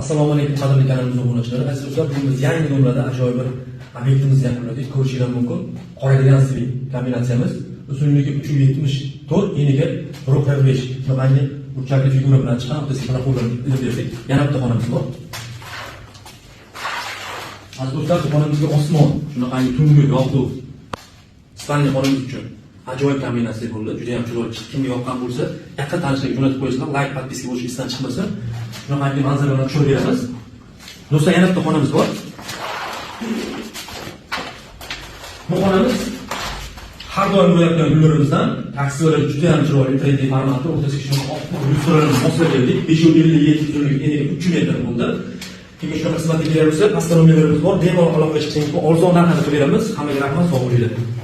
Assalomu alaykum qadrli kanalimiz obunachilari. Aziz do'stlar, bugun biz yangi nomlarda ajoyib bir obyektimizni yakunladik. Ko'rishingiz mumkin. Qora sivil kombinatsiyamiz. Uzunligi 374, eniga 1.5. Shunaqangi burchakli figura bilan chiqqan avtosiklar qo'llanib ilib berdik. Yana bitta xonamiz bor. Aziz do'stlar, xonamizga osmon, shunaqangi tungi yorug' Ispaniya xonamiz uchun ajoyib kombinatsiya bo'ldi. Juda ham chiroyli chiqdi. Kimga yoqqan bo'lsa, yaqin tanishlarga jo'natib qo'yasizlar. Like, podpiska bo'lish esdan chiqmasa. Shunaqangi manzaralarni tushirib beramiz. Do'stlar, yana bitta xonamiz bor. Bu xonamiz har doim bo'layotgan gullarimizdan taksiyalar juda ham chiroyli 3D formatda o'rtasiga shunaqa lyustralarni moslab berdik. 557 uzunligi, eniga 3 metr bo'ldi. Kimga shunaqa xizmat kerak bo'lsa, pastda nomerlarimiz bor. Bemalol aloqaga chiqsangiz, arzon narxda qilib beramiz. Hammaga rahmat, sog' bo'linglar.